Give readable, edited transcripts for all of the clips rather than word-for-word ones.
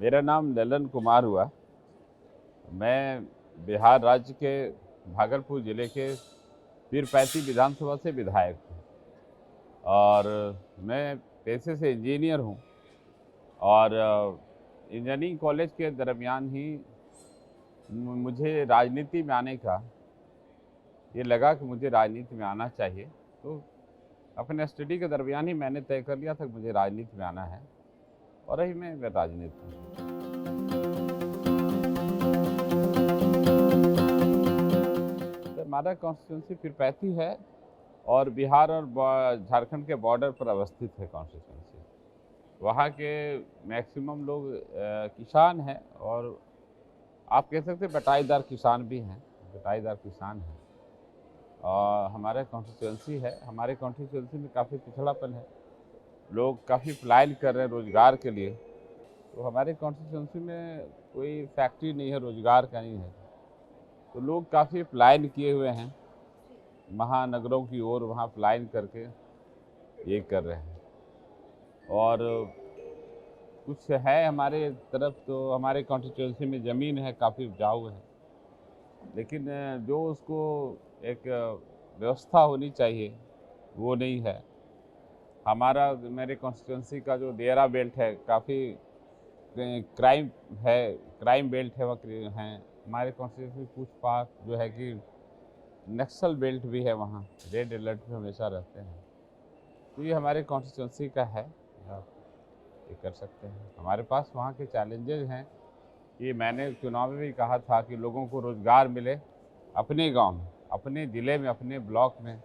मेरा नाम ललन कुमार हुआ। मैं बिहार राज्य के भागलपुर ज़िले के पीरपैंती विधानसभा से विधायक हूँ और मैं पेशे से इंजीनियर हूँ। और इंजीनियरिंग कॉलेज के दरमियान ही मुझे राजनीति में आने का ये लगा कि मुझे राजनीति में आना चाहिए। तो अपने स्टडी के दरमियान ही मैंने तय कर लिया था कि मुझे राजनीति में आना है और रही मैं राजनीति में। हमारा कॉन्स्टिट्यूंसी पीरपैंती है और बिहार और झारखंड के बॉर्डर पर अवस्थित है कॉन्स्टिट्यूंसी। वहाँ के मैक्सिमम लोग किसान हैं और आप कह सकते हैं बटाईदार किसान भी हैं, बटाईदार किसान हैं। और हमारे कॉन्स्टिट्यूंसी है, हमारे कॉन्स्टिट्यूंसी में काफ़ी पिछड़ापन है, लोग काफ़ी पलायन कर रहे हैं रोज़गार के लिए। तो हमारे कॉन्स्टिट्यूंसी में कोई फैक्ट्री नहीं है, रोज़गार का नहीं है, तो लोग काफ़ी पलायन किए हुए हैं महानगरों की ओर, वहाँ पलायन करके ये कर रहे हैं। और कुछ है हमारे तरफ, तो हमारे कॉन्स्टिट्यूंसी में ज़मीन है, काफ़ी उपजाऊ है, लेकिन जो उसको एक व्यवस्था होनी चाहिए वो नहीं है। हमारा मेरे कॉन्स्टिट्यूंसी का जो देरा बेल्ट है, काफ़ी क्राइम है, क्राइम बेल्ट है, वह हैं। हमारे कॉन्स्टिट्यूंसी कुछ पास जो है कि नक्सल बेल्ट भी है, वहाँ रेड अलर्ट में हमेशा रहते हैं। तो ये हमारे कॉन्स्टिट्यूंसी का है, आप ये कर सकते हैं। हमारे पास वहाँ के चैलेंजेस हैं कि मैंने चुनाव में भी कहा था कि लोगों को रोज़गार मिले अपने गांव में, अपने ज़िले में, अपने ब्लॉक में,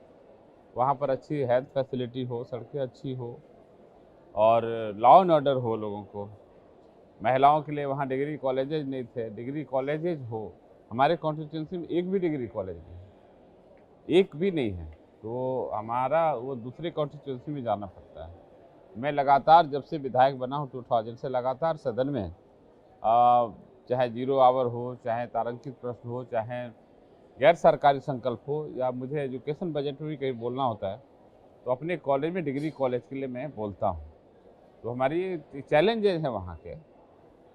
वहाँ पर अच्छी हेल्थ फैसिलिटी हो, सड़कें अच्छी हो और लॉ एंड ऑर्डर हो लोगों को। महिलाओं के लिए वहाँ डिग्री कॉलेजेज नहीं थे, डिग्री कॉलेजेज हो। हमारे कॉन्स्टिट्यूंसी में एक भी डिग्री कॉलेज नहीं है, एक भी नहीं है, तो हमारा वो दूसरे कॉन्स्टिट्यूंसी में जाना पड़ता है। मैं लगातार जब से विधायक बना हूँ 2000 से लगातार सदन में, चाहे 0 आवर हो, चाहे तारांकित प्रश्न हो, चाहे गैर सरकारी संकल्प हो, या मुझे एजुकेशन बजट में भी कहीं बोलना होता है तो अपने कॉलेज में, डिग्री कॉलेज के लिए मैं बोलता हूँ। तो हमारी चैलेंजेस हैं वहाँ के।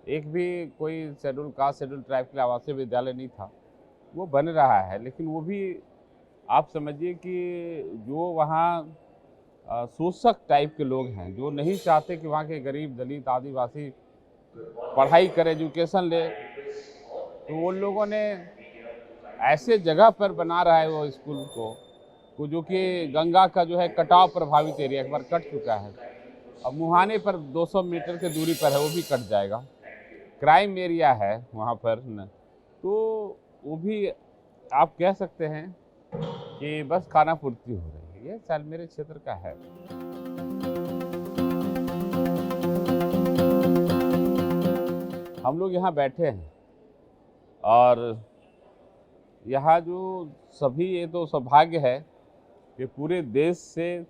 एक भी कोई शेड्यूल कास्ट, शेड्यूल ट्राइब के लिए आवासीय विद्यालय नहीं था, वो बन रहा है, लेकिन वो भी आप समझिए कि जो वहाँ शोषक टाइप के लोग हैं, जो नहीं चाहते कि वहाँ के गरीब, दलित, आदिवासी पढ़ाई करे, एजुकेशन ले, तो उन लोगों ने ऐसे जगह पर बना रहा है वो स्कूल को जो कि गंगा का जो है कटाव प्रभावित एरिया एक बार कट चुका है, अब मुहाने पर 200 मीटर की दूरी पर है, वो भी कट जाएगा। क्राइम एरिया है वहाँ पर न, तो वो भी आप कह सकते हैं कि बस खाना पूर्ति हो रही है। ये साल मेरे क्षेत्र का है। हम लोग यहाँ बैठे हैं और यहाँ जो सभी, ये तो सौभाग्य है कि पूरे देश से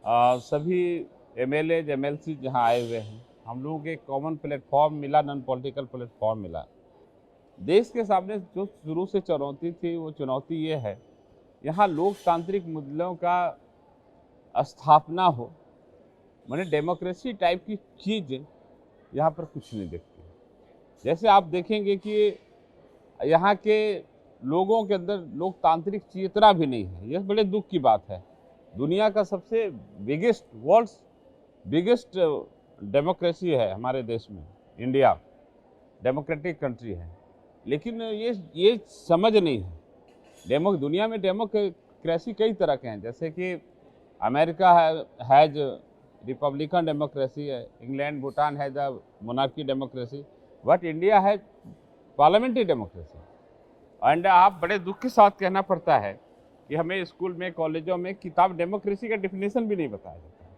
सभी MLAs, MLCs यहाँ आए हुए हैं। हम लोगों को एक कॉमन प्लेटफॉर्म मिला, नॉन पॉलिटिकल प्लेटफॉर्म मिला। देश के सामने जो शुरू से चुनौती थी, वो चुनौती ये है, यहाँ लोकतांत्रिक मूल्यों का स्थापना हो, माने डेमोक्रेसी टाइप की चीज़ यहाँ पर कुछ नहीं दिखती। जैसे आप देखेंगे कि यहाँ के लोगों के अंदर लोकतांत्रिक चेतना भी नहीं है। यह बड़े दुख की बात है। दुनिया का सबसे बिगेस्ट, वर्ल्ड्स बिगेस्ट डेमोक्रेसी है हमारे देश में, इंडिया डेमोक्रेटिक कंट्री है, लेकिन ये समझ नहीं है। दुनिया में डेमोक्रेसी कई तरह के हैं, जैसे कि अमेरिका हैज रिपब्लिकन डेमोक्रेसी है, इंग्लैंड, भूटान है the monarchy democracy, but India है पार्लियामेंट्री डेमोक्रेसी। एंड आप बड़े दुख के साथ कहना पड़ता है कि हमें स्कूल में, कॉलेजों में किताब डेमोक्रेसी का डिफिनेशन भी नहीं बताया जाता है।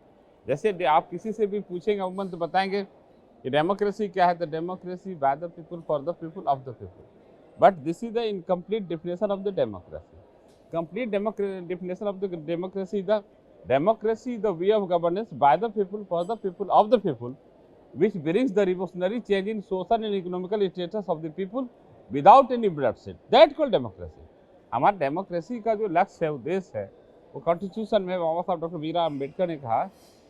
जैसे आप किसी से भी पूछेंगे अमूमन तो बताएंगे कि डेमोक्रेसी क्या है, the democracy by the people, for the people, of the people, but this is the incomplete definition of the democracy. Complete definition of the democracy, the democracy, the way of governance by the people, for the people, of the people, which brings the revolutionary change in social and economical status of the people without any bloodshed, that called democracy। हमारा democracy का जो लक्ष्य है, उद्देश्य है, वो constitution में बाबा साहब डॉक्टर बी आर अम्बेडकर ने कहा,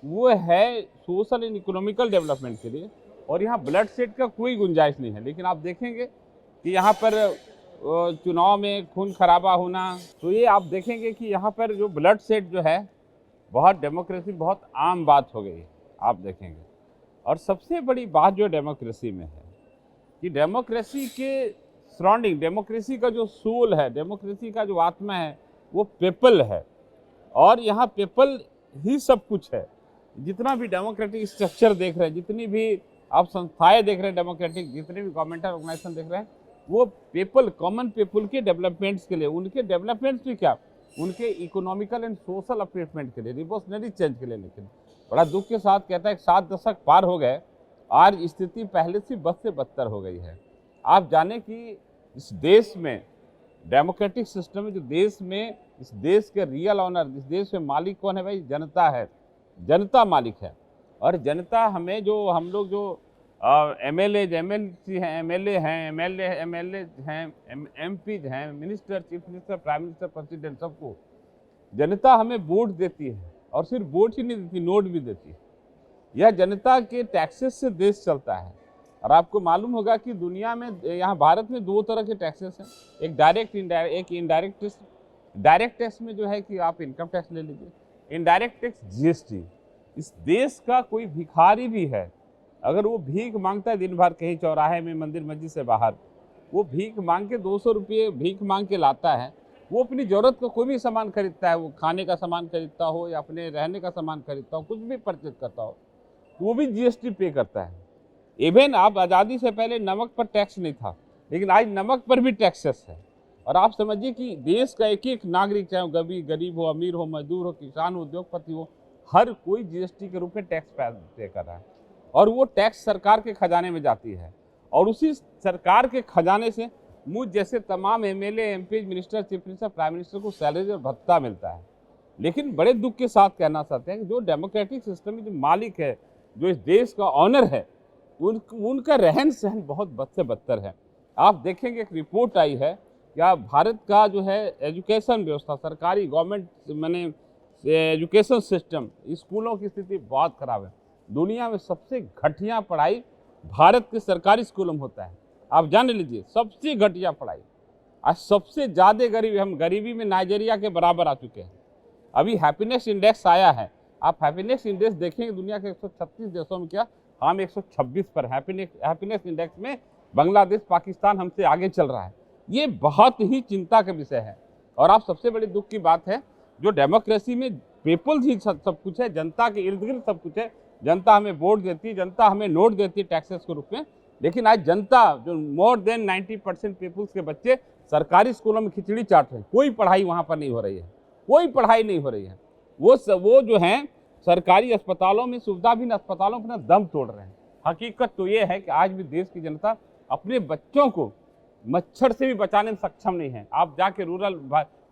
वो है सोशल एंड इकोनॉमिकल डेवलपमेंट के लिए, और यहाँ ब्लड शेड का कोई गुंजाइश नहीं है। लेकिन आप देखेंगे कि यहाँ पर चुनाव में खून खराबा होना, तो ये आप देखेंगे कि यहाँ पर जो ब्लड शेड जो है बहुत डेमोक्रेसी बहुत आम बात हो गई, आप देखेंगे। और सबसे बड़ी बात जो डेमोक्रेसी में है कि डेमोक्रेसी के सराउंडिंग, डेमोक्रेसी का जो सोल है, डेमोक्रेसी का जो आत्मा है वो पीपल है, और यहाँ पीपल ही सब कुछ है। जितना भी डेमोक्रेटिक स्ट्रक्चर देख रहे हैं, जितनी भी आप संस्थाएं देख रहे हैं डेमोक्रेटिक, जितने भी गवर्नमेंटल ऑर्गेनाइजेशन देख रहे हैं, वो पीपल, कॉमन पीपल के डेवलपमेंट्स के लिए, उनके डेवलपमेंट्स भी क्या, उनके इकोनॉमिकल एंड सोशल अपलिफ्टमेंट के लिए, रिवोल्यूशनरी चेंज के लिए। लेकिन बड़ा दुख के साथ कहता है 7 दशक पार हो गए, आज स्थिति पहले से बद से बदतर हो गई है। आप जाने कि इस देश में डेमोक्रेटिक सिस्टम में, जो देश में, इस देश के रियल ऑनर, इस देश में मालिक कौन है भाई? जनता है। जनता मालिक है। और जनता हमें, जो हम लोग जो एमएलए हैं, एमएलए हैं, एमपी हैं, minister, chief minister, prime minister, president, सबको जनता हमें वोट देती है। और सिर्फ वोट ही नहीं देती, नोट भी देती है। यह जनता के टैक्सेस से देश चलता है। और आपको मालूम होगा कि दुनिया में, यहाँ भारत में 2 तरह के टैक्सेस हैं, एक डायरेक्ट, एक इनडायरेक्ट टैक्स। डायरेक्ट टैक्स में जो है कि आप इनकम टैक्स ले लीजिए, इनडायरेक्ट टैक्स जीएसटी। इस देश का कोई भिखारी भी है, अगर वो भीख मांगता है दिन भर कहीं चौराहे में, मंदिर मस्जिद से बाहर, वो भीख मांग के 200 रुपये भीख मांग के लाता है, वो अपनी ज़रूरत का कोई भी सामान खरीदता है, वो खाने का सामान खरीदता हो या अपने रहने का सामान खरीदता हो, कुछ भी परचेज करता हो, तो वो भी जीएसटी पे करता है। इवन आप आज़ादी से पहले नमक पर टैक्स नहीं था, लेकिन आज नमक पर भी टैक्सेस है। और आप समझिए कि देश का एक एक नागरिक, चाहे वो गरीब हो, अमीर हो, मजदूर हो, किसान हो, उद्योगपति हो, हर कोई जीएसटी के रूप में टैक्स पे कर रहा है। और वो टैक्स सरकार के खजाने में जाती है, और उसी सरकार के खजाने से मुझ जैसे तमाम MLA, MP, minister, chief minister, prime minister को सैलरी और भत्ता मिलता है। लेकिन बड़े दुख के साथ कहना चाहते हैं कि जो डेमोक्रेटिक सिस्टम में जो मालिक है, जो इस देश का ऑनर है, उनका रहन सहन बहुत बद से बदतर है। आप देखेंगे, एक रिपोर्ट आई है क्या, भारत का जो है एजुकेशन व्यवस्था, सरकारी गवर्नमेंट मैंने एजुकेशन सिस्टम, स्कूलों की स्थिति बहुत खराब है। दुनिया में सबसे घटिया पढ़ाई भारत के सरकारी स्कूलों में होता है। आप जान लीजिए, सबसे घटिया पढ़ाई। आज सबसे ज़्यादा गरीबी, हम गरीबी में नाइजीरिया के बराबर आ चुके हैं। अभी हैप्पीनेस इंडेक्स आया है, आप हैप्पीनेस इंडेक्स देखेंगे दुनिया के 136 देशों में, क्या हम 126 पर हैप्पीनेस इंडेक्स में बांग्लादेश, पाकिस्तान हमसे आगे चल रहा है। ये बहुत ही चिंता का विषय है। और आप, सबसे बड़ी दुख की बात है, जो डेमोक्रेसी में पीपल ही सब कुछ है, जनता के इर्द गिर्द सब कुछ है, जनता हमें वोट देती है, जनता हमें नोट देती है टैक्सेस के रूप में। लेकिन आज जनता, जो मोर देन 90% पीपल्स के बच्चे सरकारी स्कूलों में खिचड़ी चाट रहे हैं, कोई पढ़ाई वहाँ पर नहीं हो रही है, कोई पढ़ाई नहीं हो रही है। वो जो हैं सरकारी अस्पतालों में, सुविधाहीन अस्पतालों में दम तोड़ रहे हैं। हकीकत तो ये है कि आज भी देश की जनता अपने बच्चों को मच्छर से भी बचाने में सक्षम नहीं है। आप जाके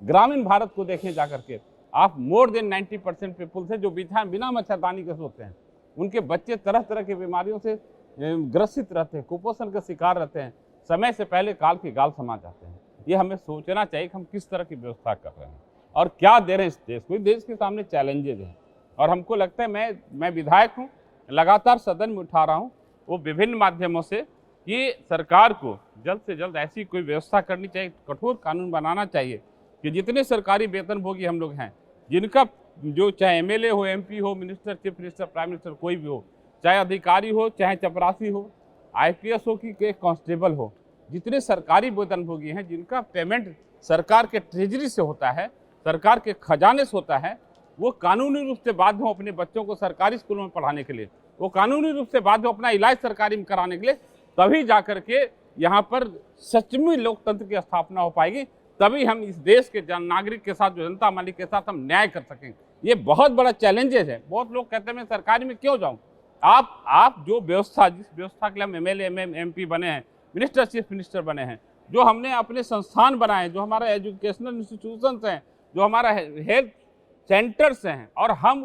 ग्रामीण भारत को देखें जाकर के, आप मोर देन 90% पीपल्स हैं जो बिना मच्छरदानी के सोते हैं। उनके बच्चे तरह तरह की बीमारियों से ग्रसित रहते हैं, कुपोषण का शिकार रहते हैं, समय से पहले काल के गाल समा जाते हैं। ये हमें सोचना चाहिए कि हम किस तरह की व्यवस्था कर रहे हैं और क्या दे रहे हैं इस देश को। देश के सामने चैलेंजेज हैं, और हमको लगता है, मैं विधायक हूँ, लगातार सदन में उठा रहा हूँ वो विभिन्न माध्यमों से, कि सरकार को जल्द से जल्द ऐसी कोई व्यवस्था करनी चाहिए, कठोर कानून बनाना चाहिए कि जितने सरकारी वेतनभोगी हम लोग हैं, जिनका जो चाहे एमएलए हो, एमपी हो, minister, chief minister, prime minister, कोई भी हो, चाहे अधिकारी हो, चाहे चपरासी हो, आईपीएस हो कि कांस्टेबल हो, जितने सरकारी वेतनभोगी हैं, जिनका पेमेंट सरकार के ट्रेजरी से होता है, सरकार के खजाने से होता है, वो कानूनी रूप से बाध्य हो अपने बच्चों को सरकारी स्कूलों में पढ़ाने के लिए, वो कानूनी रूप से बाध्य हो अपना इलाज सरकारी में कराने के लिए, तभी जाकर के यहाँ पर सचमुच लोकतंत्र की स्थापना हो पाएगी। तभी हम इस देश के नागरिक के साथ, जो जनता मालिक के साथ हम न्याय कर सकेंगे। ये बहुत बड़ा चैलेंजेस है। बहुत लोग कहते हैं मैं सरकारी में क्यों जाऊँ। आप जो व्यवस्था, जिस व्यवस्था के लिए हम एमएलए, एमपी बने हैं, मिनिस्टर, चीफ मिनिस्टर बने हैं, जो हमने अपने संस्थान बनाए, जो हमारा एजुकेशनल इंस्टीट्यूशंस हैं, जो हमारा हेल्थ सेंटर्स हैं, और हम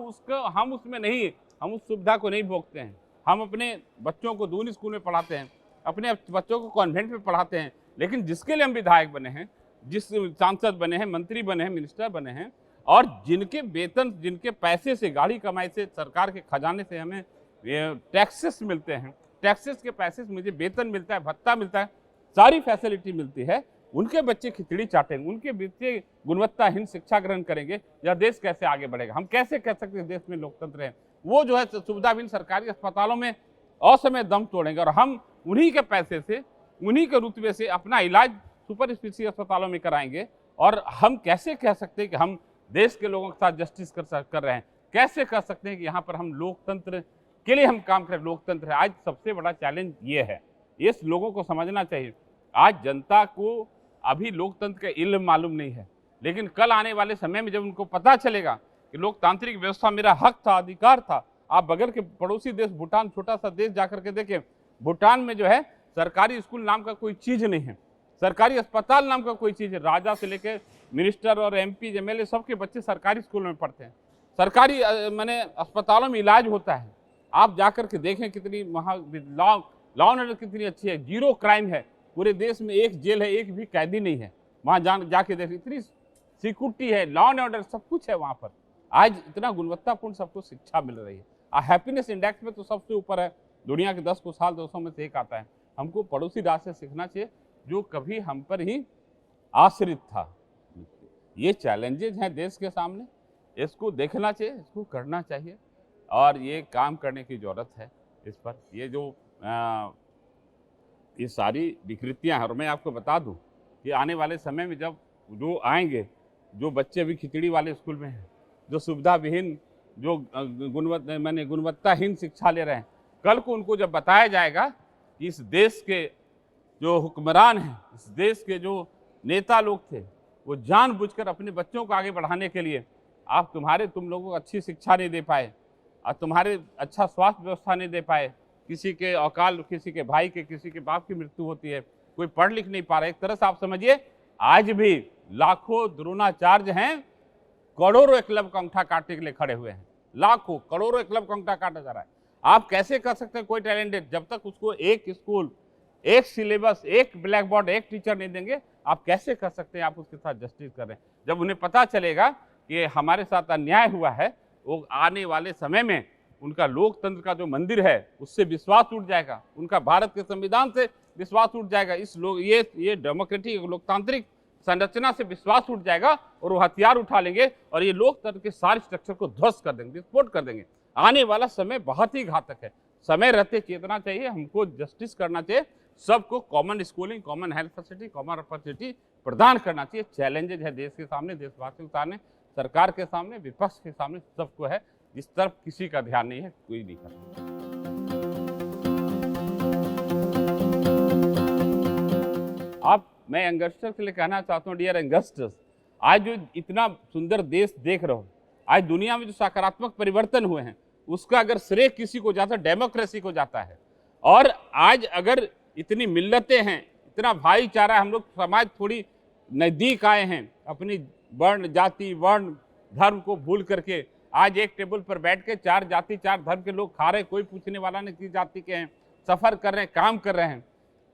उसमें नहीं, हम उस सुविधा को नहीं भोगते हैं। हम अपने बच्चों को दूनी स्कूल में पढ़ाते हैं, अपने बच्चों को कॉन्वेंट में पढ़ाते हैं। लेकिन जिसके लिए हम विधायक बने हैं, जिस सांसद बने हैं, मंत्री बने हैं, मिनिस्टर बने हैं, और जिनके वेतन, जिनके पैसे से, गाड़ी कमाई से, सरकार के खजाने से हमें टैक्सेस मिलते हैं, टैक्सेस के पैसे से मुझे वेतन मिलता है, भत्ता मिलता है, सारी फैसिलिटी मिलती है, उनके बच्चे खिचड़ी चाटेंगे, उनके बच्चे गुणवत्ताहीन शिक्षा ग्रहण करेंगे, या देश कैसे आगे बढ़ेगा? हम कैसे कह सकते हैं देश में लोकतंत्र है? वो जो है सुविधाहीन सरकारी अस्पतालों में असमय दम तोड़ेंगे और हम उन्हीं के पैसे से, उन्हीं के रुतबे से अपना इलाज सुपर स्पेशलिटी अस्पतालों में कराएंगे। और हम कैसे कह सकते हैं कि हम देश के लोगों के साथ जस्टिस कर रहे हैं? कैसे कह सकते हैं कि यहाँ पर हम लोकतंत्र के लिए हम काम करें? लोकतंत्र है, आज सबसे बड़ा चैलेंज ये है, ये लोगों को समझना चाहिए। आज जनता को अभी लोकतंत्र का इल्म मालूम नहीं है, लेकिन कल आने वाले समय में जब उनको पता चलेगा कि लोकतांत्रिक व्यवस्था मेरा हक था, अधिकार था। आप बगल के पड़ोसी देश भूटान, छोटा सा देश जाकर के देखें, भूटान में जो है सरकारी स्कूल नाम का कोई चीज नहीं है, सरकारी अस्पताल नाम का कोई चीज है। राजा से लेकर मिनिस्टर और MP MLA सबके बच्चे सरकारी स्कूल में पढ़ते हैं, सरकारी मैंने अस्पतालों में इलाज होता है। आप जाकर के देखें कितनी लॉ एंड ऑर्डर कितनी अच्छी है, जीरो क्राइम है, पूरे देश में एक जेल है, एक भी कैदी नहीं है। वहाँ जाके देखें, इतनी सिक्योरिटी है, लॉ एंड ऑर्डर सब कुछ है वहाँ पर। आज इतना गुणवत्तापूर्ण सबको शिक्षा मिल रही है। हैप्पीनेस इंडेक्स में तो सबसे ऊपर है, दुनिया के 10 खुशहाल देशों में से एक आता है। हमको पड़ोसी राष्ट्र से सीखना चाहिए जो कभी हम पर ही आश्रित था। ये चैलेंजेज हैं देश के सामने, इसको देखना चाहिए, इसको करना चाहिए और ये काम करने की ज़रूरत है इस पर। ये जो ये सारी विकृतियाँ हैं, और मैं आपको बता दूं कि आने वाले समय में जब जो आएंगे, जो बच्चे अभी खिचड़ी वाले स्कूल में हैं, जो सुविधा विहीन, जो गुणवत्ताहीन शिक्षा ले रहे हैं, कल को उनको जब बताया जाएगा कि इस देश के जो हुक्मरान हैं, इस देश के जो नेता लोग थे, वो जानबूझकर अपने बच्चों को आगे बढ़ाने के लिए तुम लोगों को अच्छी शिक्षा नहीं दे पाए और तुम्हारे अच्छा स्वास्थ्य व्यवस्था नहीं दे पाए, किसी के अकाल, किसी के भाई के, किसी के बाप की मृत्यु होती है, कोई पढ़ लिख नहीं पा रहा। एक तरह से आप समझिए आज भी लाखों द्रोणाचार्य हैं, करोड़ों एकलव्य का अंगूठा काटने के लिए खड़े हुए हैं, लाखों करोड़ों एकलव्य का अंगूठा काटा जा रहा है। आप कैसे कर सकते हैं कोई टैलेंटेड, जब तक उसको एक स्कूल, एक सिलेबस, एक ब्लैक बोर्ड, एक टीचर नहीं देंगे, आप कैसे कर सकते हैं आप उसके साथ जस्टिस कर रहे हैं? जब उन्हें पता चलेगा कि हमारे साथ अन्याय हुआ है, वो आने वाले समय में उनका लोकतंत्र का जो मंदिर है उससे विश्वास उठ जाएगा, उनका भारत के संविधान से विश्वास उठ जाएगा, ये डेमोक्रेटिक लोकतांत्रिक संरचना से विश्वास उठ जाएगा और वो हथियार उठा लेंगे और ये लोकतंत्र के सारे स्ट्रक्चर को ध्वस्त कर देंगे, विस्फोट कर देंगे। आने वाला समय बहुत ही घातक है। समय रहते चेतना चाहिए, हमको जस्टिस करना चाहिए, सबको common schooling, common health facility, common opportunity प्रदान करना चाहिए। चैलेंजेज है देश के सामने, देशवासियों के सामने, सरकार के सामने, विपक्ष के सामने, सबको है। जिस तरफ किसी का ध्यान नहीं है, कोई नहीं कर सकता। अब मैं यंगस्टर्स के लिए कहना चाहता हूँ, डियर यंगस्टर्स, आज जो इतना सुंदर देश देख रहे हो, आज दुनिया में जो सकारात्मक परिवर्तन हुए हैं, उसका अगर श्रेय किसी को जाता है, डेमोक्रेसी को जाता है। और आज अगर इतनी मिल्लतें हैं, इतना भाईचारा, हम लोग समाज थोड़ी नज़दीक आए हैं, अपनी वर्ण, जाति, वर्ण, धर्म को भूल करके आज एक टेबल पर बैठ के 4 जाति 4 धर्म के लोग खा रहे, कोई पूछने वाला नहीं किस जाति के हैं, सफर कर रहे हैं, काम कर रहे हैं।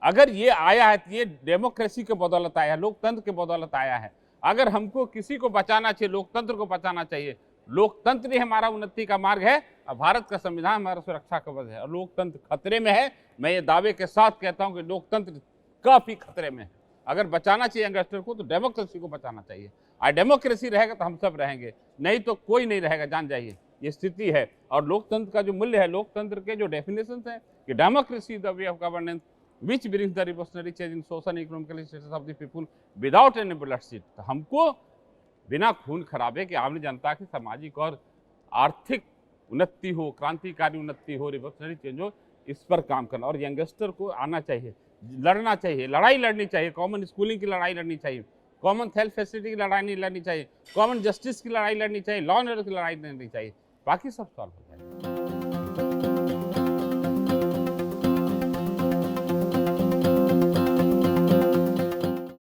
अगर ये आया है तो ये डेमोक्रेसी के बदौलत आया है, लोकतंत्र के बदौलत आया है। अगर हमको किसी को बचाना चाहिए, लोकतंत्र को बचाना चाहिए। लोकतंत्र ही हमारा उन्नति का मार्ग है और भारत का संविधान हमारा सुरक्षा कवच है। और लोकतंत्र खतरे में है, मैं ये दावे के साथ कहता हूं कि लोकतंत्र काफी खतरे में है। अगर बचाना चाहिए यंगस्टर को तो डेमोक्रेसी को बचाना चाहिए। और डेमोक्रेसी रहेगा तो हम सब रहेंगे, नहीं तो कोई नहीं रहेगा, जान जाइए, ये स्थिति है। और लोकतंत्र का जो मूल्य है, लोकतंत्र के जो डेफिनेशन है कि democracy the way of governance which brings the revolutionary change in social and economical status of the people without any bloodshed। तो हमको बिना खून खराबे के आम जनता की सामाजिक और आर्थिक उन्नति हो, क्रांतिकारी उन्नति हो, रिवोल्यूशनरी चेंज हो, इस पर काम करना। और यंगस्टर को आना चाहिए, लड़ना चाहिए, लड़ाई लड़नी चाहिए, कॉमन स्कूलिंग की लड़ाई लड़नी चाहिए, कॉमन हेल्थ फैसिलिटी की लड़ाई नहीं लड़नी चाहिए, कॉमन जस्टिस की लड़ाई लड़नी चाहिए, लॉ एंड ऑर्डर की लड़ाई लड़नी चाहिए, बाकी सब सॉल्व हो जाएगा।